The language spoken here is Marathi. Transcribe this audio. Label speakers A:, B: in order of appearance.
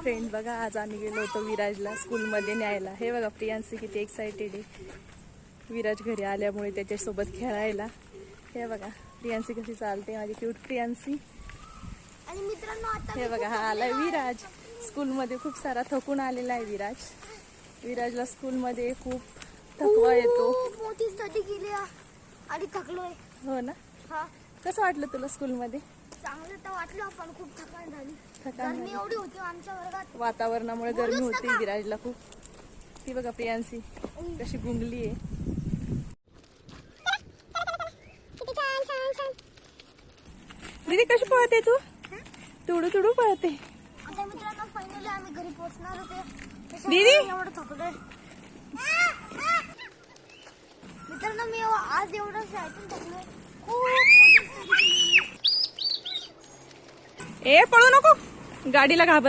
A: फ्रेंड बघा, आज आम्ही गेलो होतो विराजला स्कूलमध्ये न्यायला. हे बघा प्रियांशी किती एक्सायटेड आहे विराज घरी आल्यामुळे त्याच्यासोबत खेळायला. हे बघा प्रियांशी कशी चालते, माझी क्यूट प्रियांशी.
B: आणि मित्रांनो आता
A: हे बघा हा आलाय विराज स्कूलमध्ये. खूप सारा थकून आलेला आहे विराज. विराजला स्कूलमध्ये खूप थकवा येतो.
B: खूप मोठी स्टडी केली आणि थकलोय.
A: हो ना.
B: हा,
A: कसं वाटलं तुला स्कूलमध्ये?
B: चांगलं तर वाटलं पण खूप थकान झाली.
A: थकान
B: गरमी
A: झाली.
B: एवढी होती आमच्या वर्गात.
A: वातावरणामुळे गरमी होती विराजला खूप. ती बघा प्रियांशी कशी गुंगली आहे. दीदी कशी पळते तू? तुडू तुडू पळते.
B: आता मित्रांनो फायनली आम्ही घरी पोहोचणार होते.
A: दीदी
B: एवढं थकलोय मित्रांनो. मी आज एवढं शाळेतून थकलोय. खूप मोठी study केली.
A: ए पळू नको, गाडीला घाबरली.